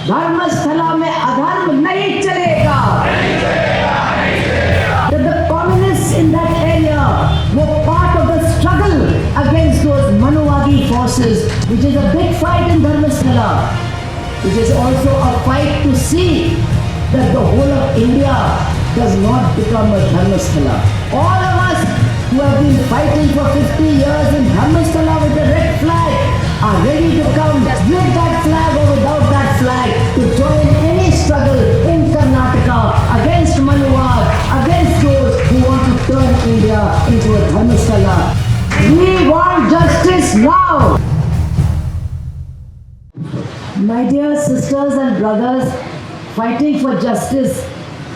धर्मस्थला में अधर्म नहीं चलेगा। The communists in that area were part of the struggle against those Manuvadi forces, which is a big fight in Dharmasthala. It is also a fight to see that the whole of India does not become a Dharmasthala. All of us who have been fighting for 50 years in Dharmasthala with the red flag are ready to come with that flag or without that flag to join any struggle in Karnataka against Manuwad, against those who want to turn India into a Dharmasthala. We want justice now. My dear sisters and brothers fighting for justice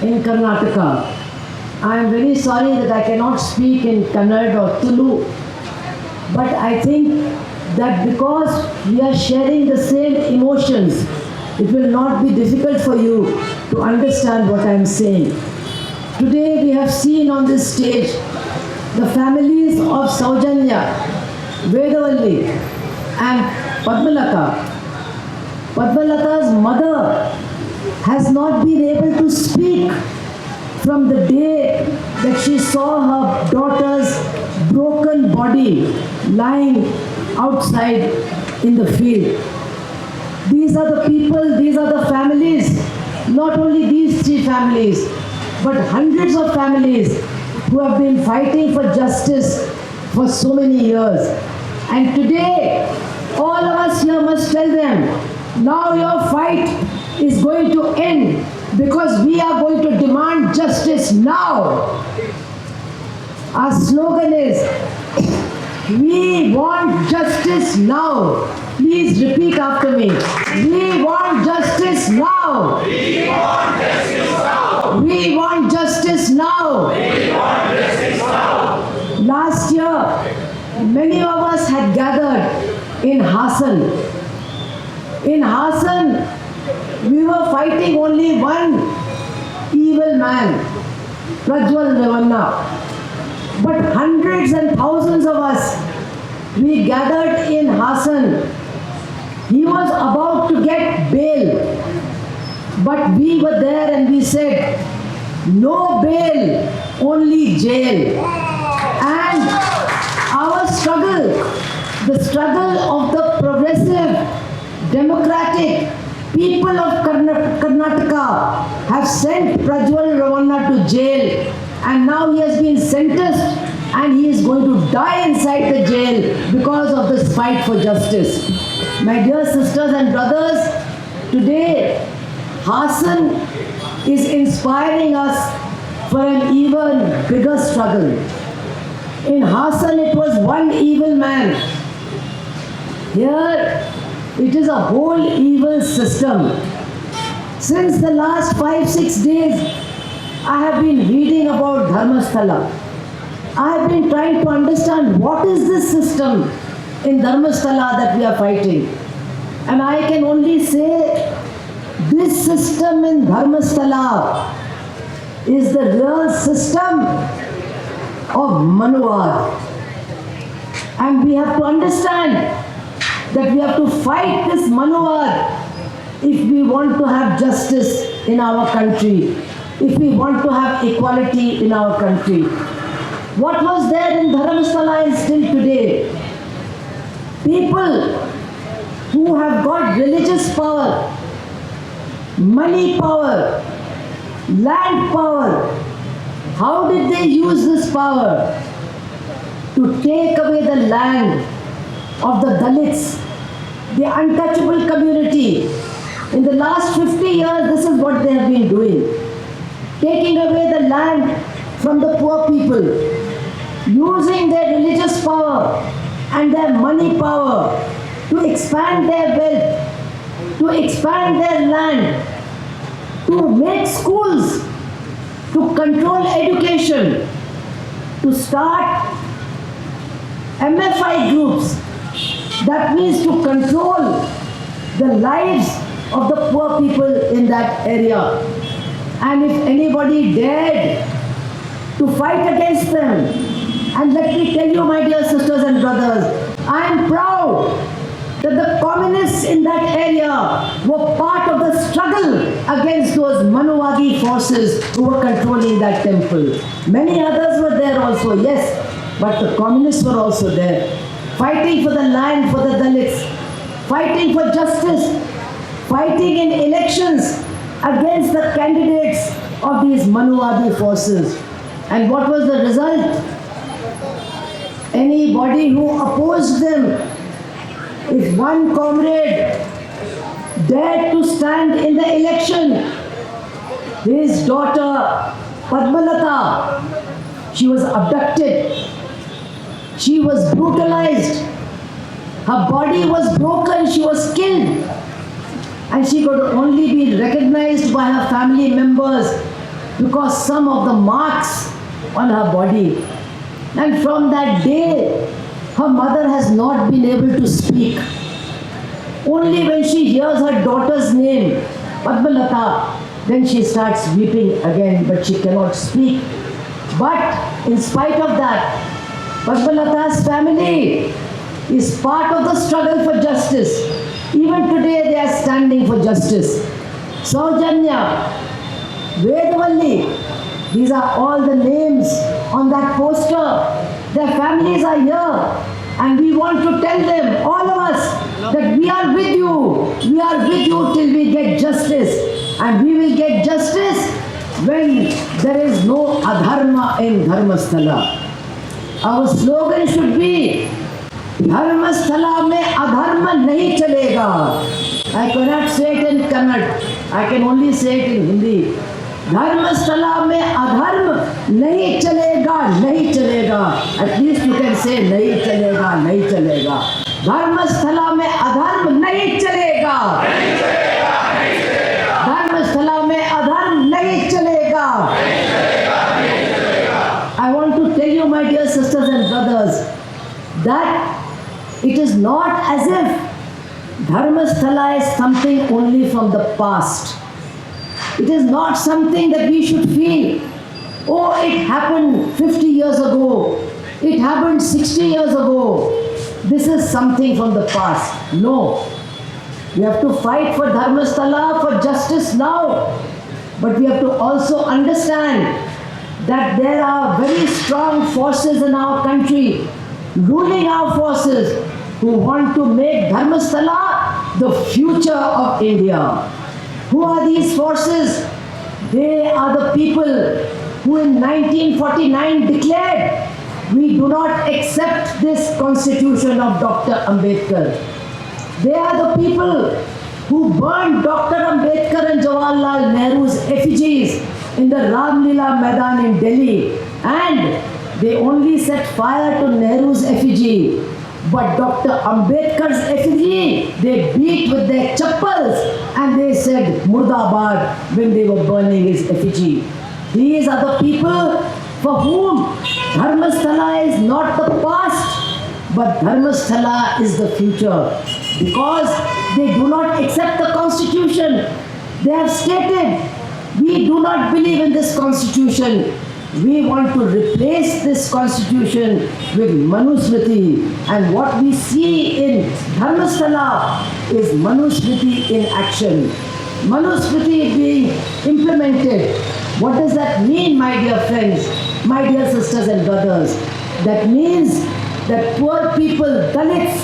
in Karnataka, I am very sorry that I cannot speak in Kannada or Tulu, but I think that because we are sharing the same emotions, it will not be difficult for you to understand what I am saying. Today we have seen on this stage the families of Saujanya, Vedavalli and Padmalata. Padmalata's mother has not been able to speak from the day that she saw her daughter's broken body lying outside in the field. These are the people, these are the families, not only these 3 families, but hundreds of families who have been fighting for justice for so many years. And today, all of us here must tell them, now your fight is going to end because we are going to demand justice now. Our slogan is, we want justice now. Please repeat after me. We want justice now. We want justice now. We want justice now. We want justice now. Last year, many of us had gathered in Hassan. In Hassan, we were fighting only one evil man, Prajwal Revanna. But hundreds and thousands of us, we gathered in Hassan. He was about to get bail, but we were there and we said, no bail, only jail. And our struggle, the struggle of the progressive, democratic people of Karnataka have sent Prajwal Revanna to jail, and now he has been sentenced and he is going to die inside the jail because of this fight for justice. My dear sisters and brothers, today Hassan is inspiring us for an even bigger struggle. In Hassan it was one evil man. Here it is a whole evil system. Since the last 5-6 days, I have been reading about Dharmasthala. I have been trying to understand what is this system in Dharmasthala that we are fighting. And I can only say this system in Dharmasthala is the real system of Manuwad. And we have to understand that we have to fight this Manuwad if we want to have justice in our country, if we want to have equality in our country. What was there in Dharmasthala and still today? People who have got religious power, money power, land power. How did they use this power? To take away the land of the Dalits, the untouchable community. In the last 50 years, this is what they have been doing. Taking away the land from the poor people, using their religious power and their money power to expand their wealth, to expand their land, to make schools, to control education, to start MFI groups. That means to control the lives of the poor people in that area. And if anybody dared to fight against them, and let me tell you, my dear sisters and brothers, I am proud that the communists in that area were part of the against those Manuvadi forces who were controlling that temple. Many others were there also, yes, but the communists were also there, fighting for the land for the Dalits, fighting for justice, fighting in elections against the candidates of these Manuvadi forces. And what was the result? Anybody who opposed them, if one comrade dared to stand in the election, his daughter Padmalata, she was abducted, she was brutalized, her body was broken, she was killed, and she could only be recognized by her family members because some of the marks on her body. And from that day, her mother has not been able to speak. Only when she hears her daughter's name, Padmalata, then she starts weeping again, but she cannot speak. But in spite of that, Padmalata's family is part of the struggle for justice. Even today they are standing for justice. Saujanya, Vedavalli, these are all the names on that poster. Their families are here, and we want to tell them, all of us, that we are with you. We are with you till we get justice. And we will get justice when there is no adharma in Dharmasthala. Our slogan should be, Dharmasthala mein adharma nahi chalega. I cannot say it in Kannada. I can only say it in Hindi. Dharmasthala mein adharma nahi chalega, nahi chalega. At least you can say nahi chalega, nahi chalega. Dharmasthala mein adharma nahi chalega. Dharmasthala mein adharma nahi chalega. I want to tell you, my dear sisters and brothers, that it is not as if Dharmasthala is something only from the past. It is not something that we should feel, oh, it happened 50 years ago, it happened 60 years ago. This is something from the past. No. We have to fight for Dharmasthala, for justice now. But we have to also understand that there are very strong forces in our country, ruling our forces, who want to make Dharmasthala the future of India. Who are these forces? They are the people who in 1949 declared, we do not accept this constitution of Dr. Ambedkar. They are the people who burned Dr. Ambedkar and Jawaharlal Nehru's effigies in the Ramlila Maidan in Delhi, and they only set fire to Nehru's effigy. But Dr. Ambedkar's effigy, they beat with their chappals and they said Murdabad when they were burning his effigy. These are the people for whom Dharmasthala is not the past, but Dharmasthala is the future. Because they do not accept the constitution. They have stated, we do not believe in this constitution. We want to replace this constitution with Manusmriti. And what we see in Dharmasthala is Manusmriti in action. Manusmriti being implemented. What does that mean, my dear friends, my dear sisters and brothers? That means that poor people, Dalits,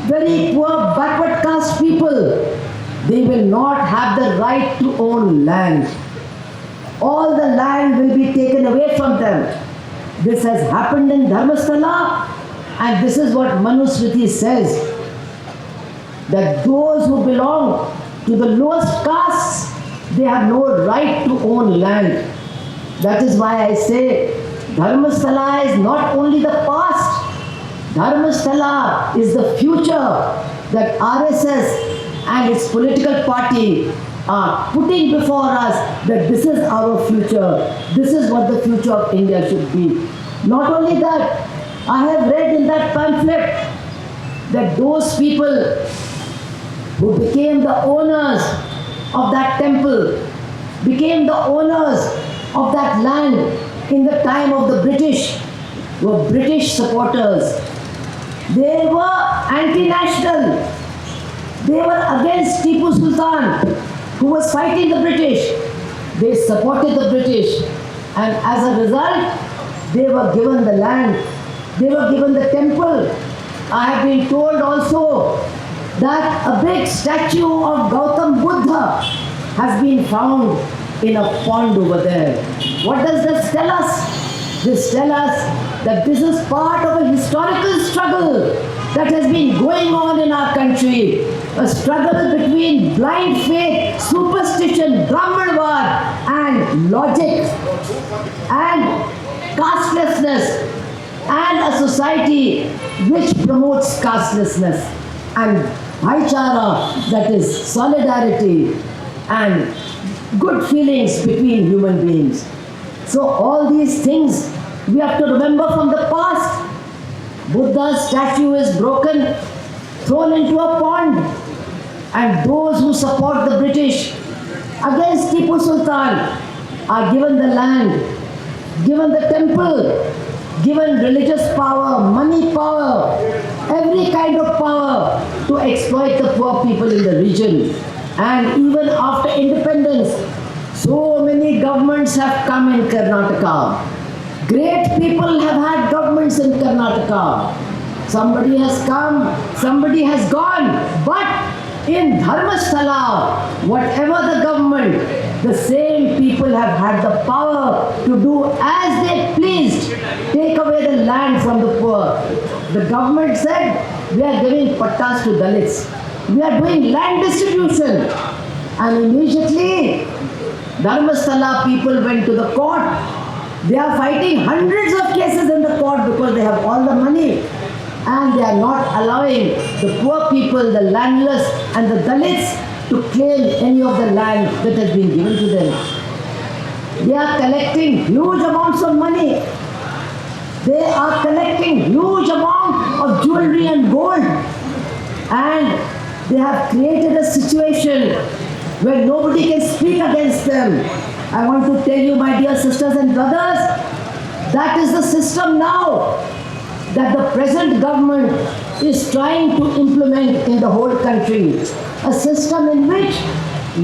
very poor backward caste people, they will not have the right to own land. All the land will be taken away from them. This has happened in Dharmasthala, and this is what Manusmriti says, that those who belong to the lowest castes, they have no right to own land. That is why I say Dharmasthala is not only the past, Dharmasthala is the future that RSS and its political party are putting before us, that this is our future. This is what the future of India should be. Not only that, I have read in that pamphlet that those people who became the owners of that temple, became the owners of that land in the time of the British, were British supporters. They were anti-national. They were against Tipu Sultan, who was fighting the British. They supported the British. And as a result, they were given the land. They were given the temple. I have been told also that a big statue of Gautam Buddha has been found in a pond over there. What does this tell us? This tells us that this is part of a historical struggle that has been going on in our country. A struggle between blind faith, superstition, Brahmanvad, and logic, and castelessness, and a society which promotes castelessness, and bhaichara, that is solidarity, and good feelings between human beings. So all these things we have to remember from the past. Buddha's statue is broken, thrown into a pond, and those who support the British against Tipu Sultan are given the land, given the temple, given religious power, money power, every kind of power to exploit the poor people in the region. And even after independence, so many governments have come in Karnataka. Great people have had governments in Karnataka. Somebody has come, somebody has gone. But in Dharmasthala, whatever the government, the same people have had the power to do as they pleased, take away the land from the poor. The government said, we are giving pattas to Dalits. We are doing land distribution. And immediately, Dharmasthala people went to the court. They are fighting hundreds of cases in the court because they have all the money. And they are not allowing the poor people, the landless, and the Dalits to claim any of the land that has been given to them. They are collecting huge amounts of money. They are collecting huge amount of jewelry and gold. And they have created a situation where nobody can speak against them. I want to tell you, my dear sisters and brothers, that is the system now that the present government is trying to implement in the whole country. A system in which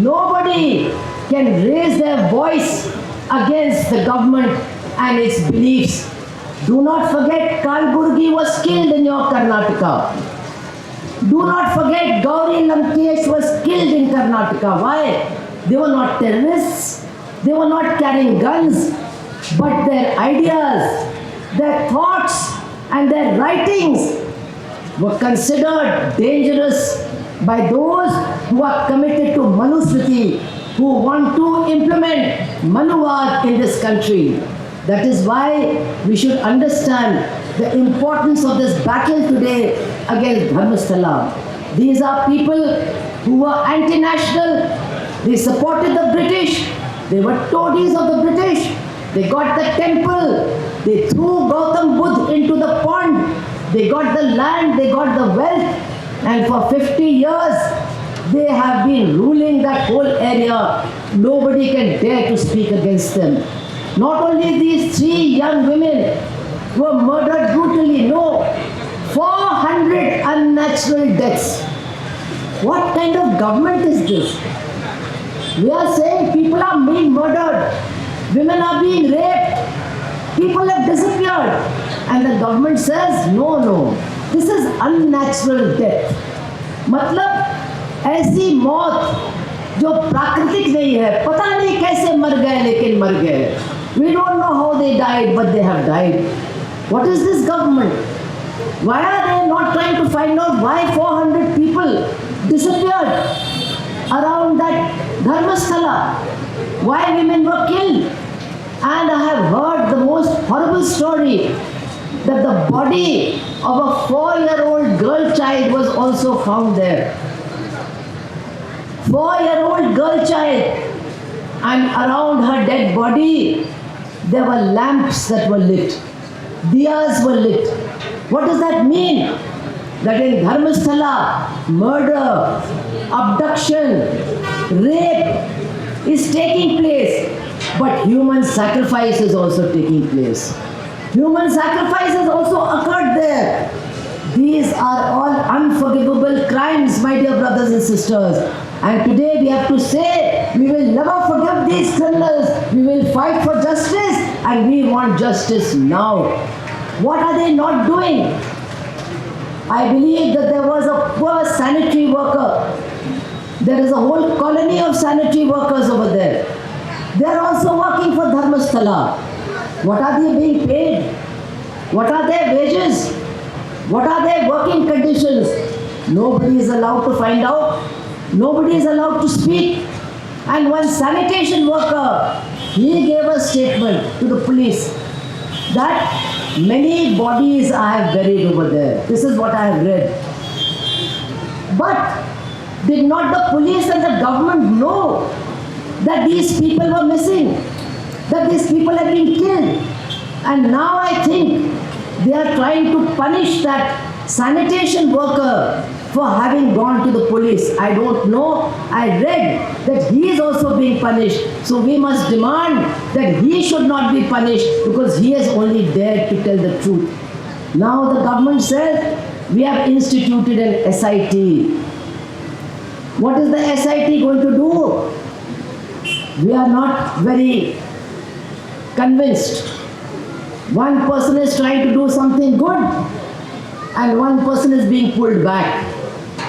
nobody can raise their voice against the government and its beliefs. Do not forget Kalburgi was killed in your Karnataka. Do not forget Gauri Lankesh was killed in Karnataka. Why? They were not terrorists. They were not carrying guns. But their ideas, their thoughts, and their writings were considered dangerous by those who are committed to Manusmriti, who want to implement Manuvad in this country. That is why we should understand the importance of this battle today against Dharmasthala. These are people who were anti-national. They supported the British. They were toadies of the British. They got the temple. They threw Gautam Buddha into the pond. They got the land. They got the wealth. And for 50 years, they have been ruling that whole area. Nobody can dare to speak against them. Not only these 3 young women were murdered brutally, no, 400 unnatural deaths. What kind of government is this? We are saying people are being murdered, women are being raped, people have disappeared, and the government says, no, this is unnatural death. मतलब ऐसी मौत जो प्राकृतिक नहीं है, पता नहीं कैसे मर गए लेकिन मर गए. We don't know how they died, but they have died. What is this government? Why are they not trying to find out why 400 people disappeared around that Dharmasthala? Why women were killed? And I have heard the most horrible story that the body of a 4-year-old girl child was also found there. 4-year-old girl child, and around her dead body there were lamps that were lit. Diyas were lit. What does that mean? That in Dharmasthala, murder, abduction, rape is taking place, but human sacrifice is also taking place. Human sacrifice has also occurred there. These are all unforgivable crimes, my dear brothers and sisters. And today we have to say, we will never forgive these criminals. We will fight for justice, and we want justice now. What are they not doing? I believe that there was a poor sanitary worker. There is a whole colony of sanitary workers over there. They are also working for Dharmasthala. What are they being paid? What are their wages? What are their working conditions? Nobody is allowed to find out. Nobody is allowed to speak. And one sanitation worker, he gave a statement to the police that many bodies I have buried over there. This is what I have read. But did not the police and the government know that these people were missing? That these people have been killed? And now I think they are trying to punish that sanitation worker for having gone to the police. I don't know. I read that he is also being punished. So we must demand that he should not be punished because he has only dared to tell the truth. Now the government says we have instituted an SIT. What is the SIT going to do? We are not very convinced. One person is trying to do something good and one person is being pulled back.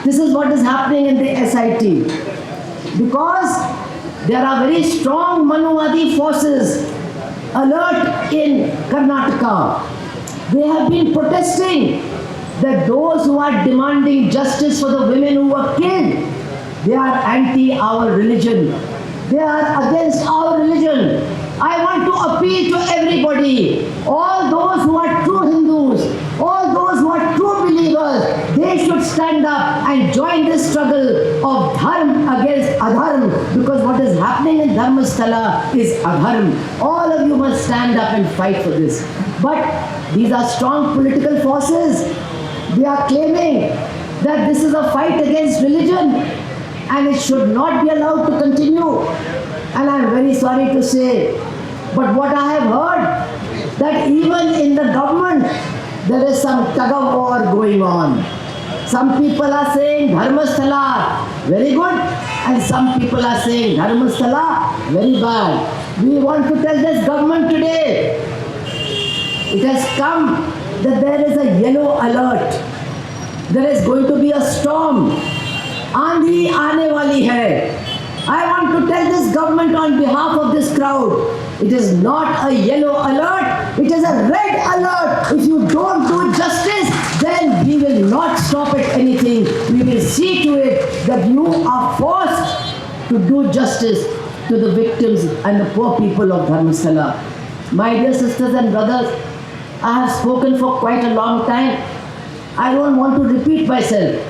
This is what is happening in the SIT. Because there are very strong Manuvadi forces alert in Karnataka. They have been protesting that those who are demanding justice for the women who were killed, they are anti our religion. They are against our religion. I want to appeal to everybody, all those who are true Hindus, all those who are true believers, they should stand up and join this struggle of dharma against adharma, because what is happening in Dharmasthala is adharma. All of you must stand up and fight for this. But these are strong political forces. They are claiming that this is a fight against religion and it should not be allowed to continue. And I am very sorry to say, but what I have heard, that even in the government, there is some tug of war going on. Some people are saying Dharmasthala, very good, and some people are saying Dharmasthala, very bad. We want to tell this government today, it has come that there is a yellow alert. There is going to be a storm. Aandhi aane wali hai. I want to tell this government on behalf of this crowd, it is not a yellow alert, it is a red alert. If you don't do justice, then we will not stop at anything. We will see to it that you are forced to do justice to the victims and the poor people of Dharmasthala. My dear sisters and brothers, I have spoken for quite a long time. I don't want to repeat myself.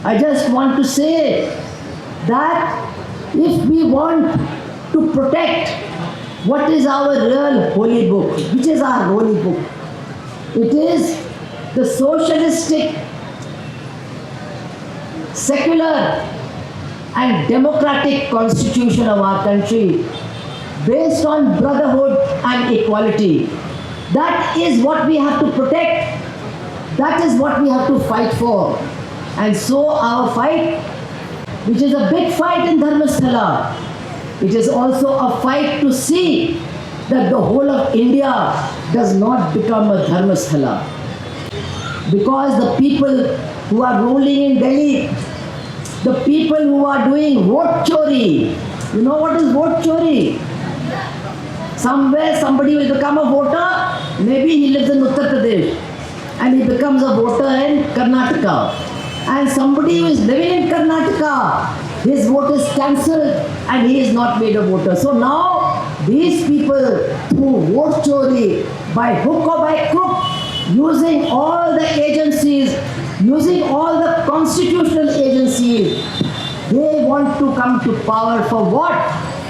I just want to say that if we want to protect what is our real holy book, which is our holy book, it is the socialistic, secular and democratic constitution of our country based on brotherhood and equality. That is what we have to protect. That is what we have to fight for. And so our fight, which is a big fight in Dharmasthala, it is also a fight to see that the whole of India does not become a Dharmasthala. Because the people who are ruling in Delhi, the people who are doing vote chori, you know what is vote chori? Somewhere somebody will become a voter, maybe he lives in Uttar Pradesh, and he becomes a voter in Karnataka. And somebody who is living in Karnataka, his vote is cancelled and he is not made a voter. So now these people who vote chori by hook or by crook, using all the agencies, using all the constitutional agencies, they want to come to power for what?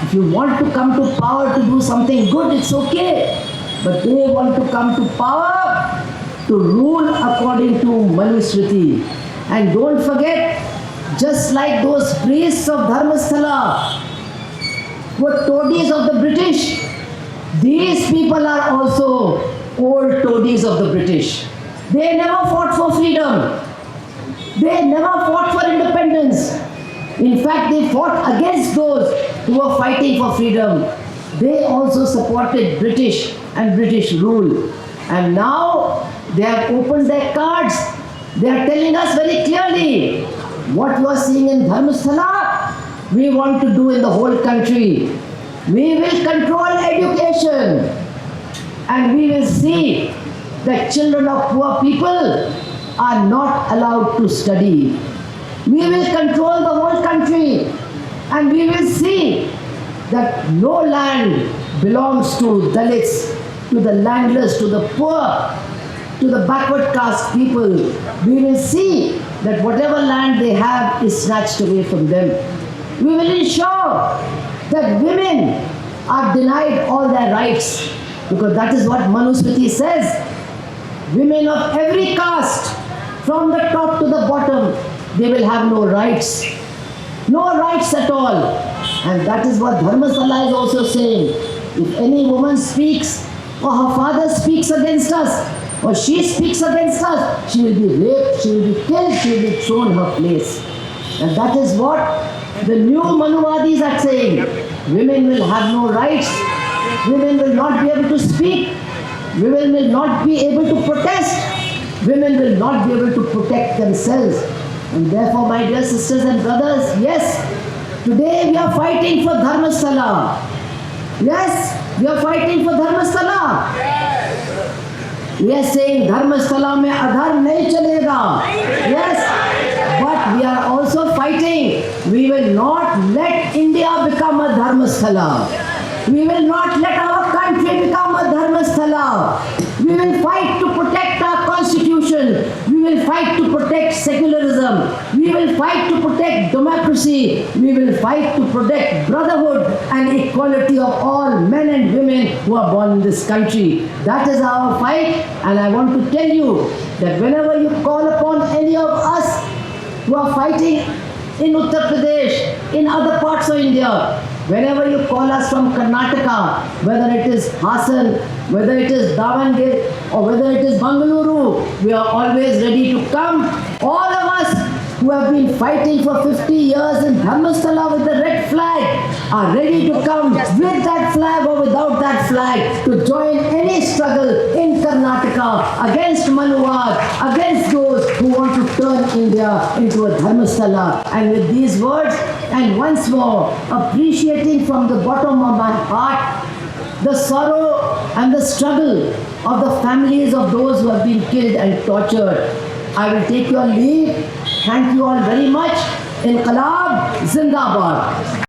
If you want to come to power to do something good, it's okay. But they want to come to power to rule according to Manusmriti. And don't forget, just like those priests of Dharmasthala were toadies of the British, these people are also old toadies of the British. They never fought for freedom. They never fought for independence. In fact, they fought against those who were fighting for freedom. They also supported British and British rule. And now they have opened their cards. They are telling us very clearly what you are seeing in Dharmasthala, we want to do in the whole country. We will control education, and we will see that children of poor people are not allowed to study. We will control the whole country, and we will see that no land belongs to Dalits, to the landless, to the poor, to the backward caste people. We will see that whatever land they have is snatched away from them. We will ensure that women are denied all their rights, because that is what Manusmriti says. Women of every caste, from the top to the bottom, they will have no rights. No rights at all. And that is what Dharmasthala is also saying. If any woman speaks, or her father speaks against us, or she speaks against us, she will be raped, she will be killed, she will be thrown her place. And that is what the new Manuvadis are saying. Women will have no rights. Women will not be able to speak. Women will not be able to protest. Women will not be able to protect themselves. And therefore, my dear sisters and brothers, yes, today we are fighting for Dharmasthala. Yes, we are fighting for Dharmasthala. We are saying Dharmasthala mein adharm nahi chalega. Yes, but we are also fighting. We will not let India become a Dharmasthala. We will not let our country become a Dharmasthala. We will fight to protect our constitution. We will fight to protect secularism. We will fight to protect democracy. We will fight to protect brotherhood and equality of all men and women who are born in this country. That is our fight, and I want to tell you that whenever you call upon any of us who are fighting in Uttar Pradesh, in other parts of India, whenever you call us from Karnataka, whether it is Hassan, whether it is Davangere, or whether it is Bangalore, we are always ready to come. All of us who have been fighting for 50 years in Dharmasthala with the red flag are ready to come with that flag or without that flag to join any struggle in Karnataka against Manuwad, against those who want to turn India into a Dharmasthala. And with these words, and once more appreciating from the bottom of my heart the sorrow and the struggle of the families of those who have been killed and tortured, I will take your leave. Thank you all very much. Inqilab Zindabad.